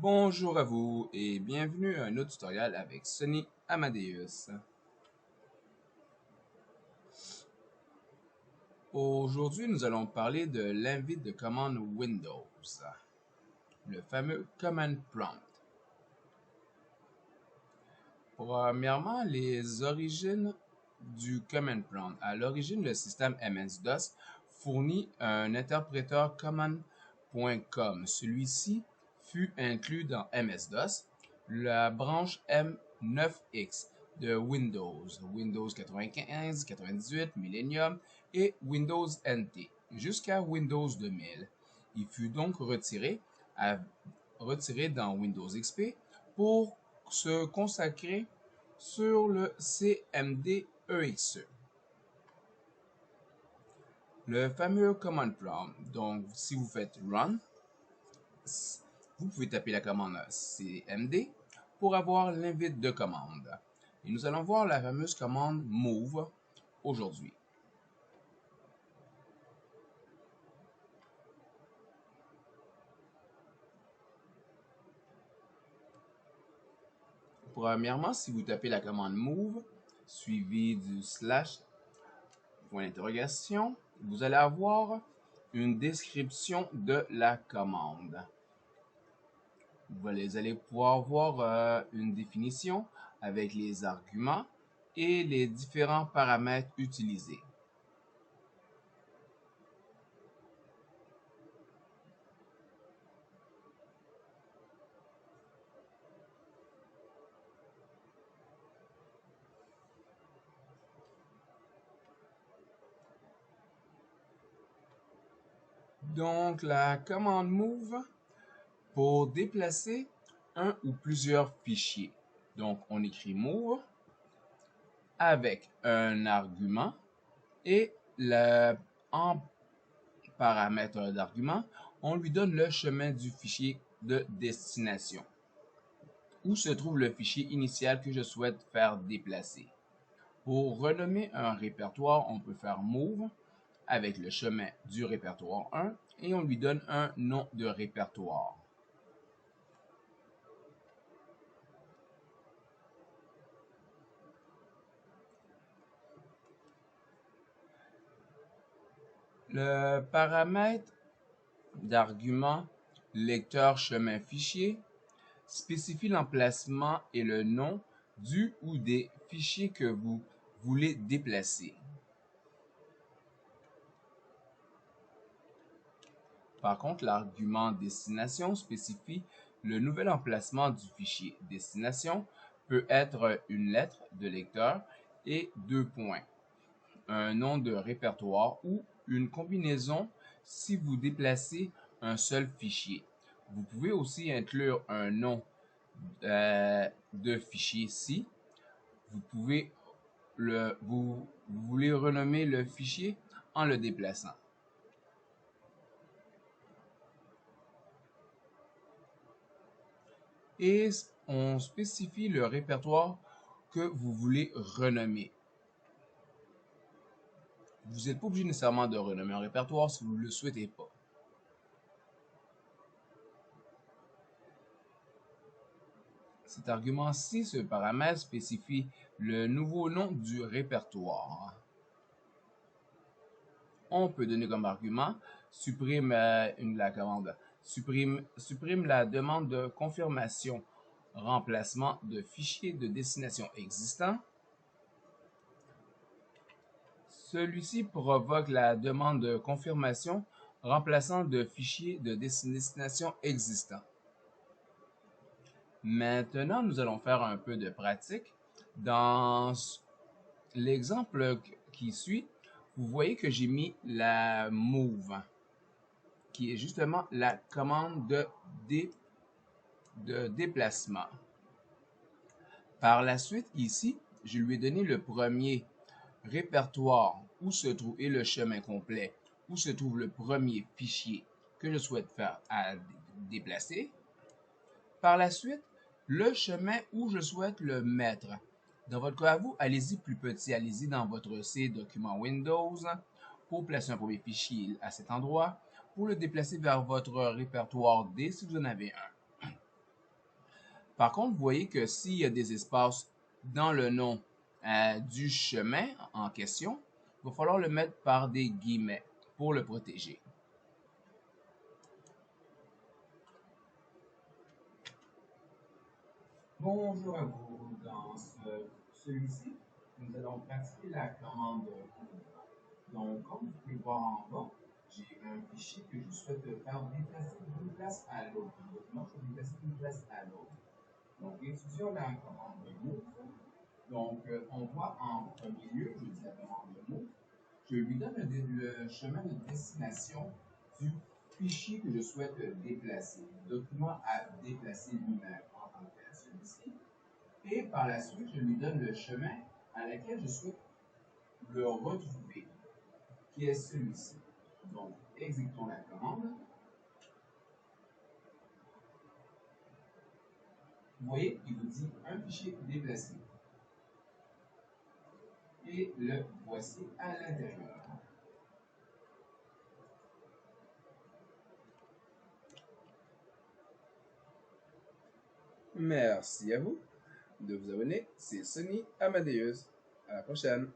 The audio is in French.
Bonjour à vous et bienvenue à un autre tutoriel avec Sony Amadeus. Aujourd'hui, nous allons parler de l'invite de commande Windows, le fameux Command Prompt. Premièrement, les origines du Command Prompt. À l'origine, le système MS-DOS fournit un interpréteur command.com. Celui-ci fut inclus dans MS-DOS, la branche M9X de Windows, Windows 95, 98, Millennium et Windows NT, jusqu'à Windows 2000. Il fut donc retiré dans Windows XP pour se consacrer sur le CMD-EXE. Le fameux command prompt. Donc, si vous faites run, vous pouvez taper la commande CMD pour avoir l'invite de commande. Et nous allons voir la fameuse commande move aujourd'hui. Premièrement, si vous tapez la commande move, suivi du slash, point d'interrogation, vous allez avoir une description de la commande. Vous allez pouvoir voir une définition avec les arguments et les différents paramètres utilisés. Donc, la commande move pour déplacer un ou plusieurs fichiers. Donc, on écrit move avec un argument et en paramètre d'argument, on lui donne le chemin du fichier de destination, où se trouve le fichier initial que je souhaite faire déplacer. Pour renommer un répertoire, on peut faire move avec le chemin du répertoire 1 et on lui donne un nom de répertoire. Le paramètre d'argument lecteur chemin fichier spécifie l'emplacement et le nom du ou des fichiers que vous voulez déplacer. Par contre, l'argument destination spécifie le nouvel emplacement du fichier. Destination peut être une lettre de lecteur et 2 points, un nom de répertoire ou une combinaison si vous déplacez un seul fichier. Vous pouvez aussi inclure un nom de fichier si vous voulez renommer le fichier en le déplaçant. Et on spécifie le répertoire que vous voulez renommer. Vous n'êtes pas obligé nécessairement de renommer un répertoire si vous ne le souhaitez pas. Cet argument-ci, ce paramètre spécifie le nouveau nom du répertoire. On peut donner comme argument supprime la commande supprime la demande de confirmation remplacement de fichier de destination existant. Celui-ci provoque la demande de confirmation remplaçant de fichier de destination existant. Maintenant, nous allons faire un peu de pratique. Dans l'exemple qui suit, vous voyez que j'ai mis la move, qui est justement la commande de déplacement. Par la suite, ici, je lui ai donné le premier répertoire où se trouve et le chemin complet où se trouve le premier fichier que je souhaite faire à déplacer. Par la suite, le chemin où je souhaite le mettre. Dans votre cas à vous, allez-y plus petit, allez-y dans votre C document Windows pour placer un premier fichier à cet endroit, pour le déplacer vers votre répertoire D si vous en avez un. Par contre, vous voyez que s'il y a des espaces dans le nom du chemin en question, il va falloir le mettre par des guillemets pour le protéger. Bonjour à vous. Dans celui-ci, nous allons pratiquer la commande move. Donc, comme vous pouvez voir en bas, j'ai un fichier que je souhaite faire déplacer d'une place à l'autre. Donc, je vais déplacer d'une place à l'autre. Donc, étudions la commande move. Donc, on voit en premier lieu, je dis la commande move, je lui donne le chemin de destination du fichier que je souhaite déplacer, document à déplacer lui-même en tant que celui-ci. Et par la suite, je lui donne le chemin à laquelle je souhaite le retrouver, qui est celui-ci. Donc, exécutons la commande. Vous voyez, il vous dit un fichier déplacé. Et le voici à l'intérieur. Merci à vous de vous abonner. C'est Sonny Amadeus. À la prochaine.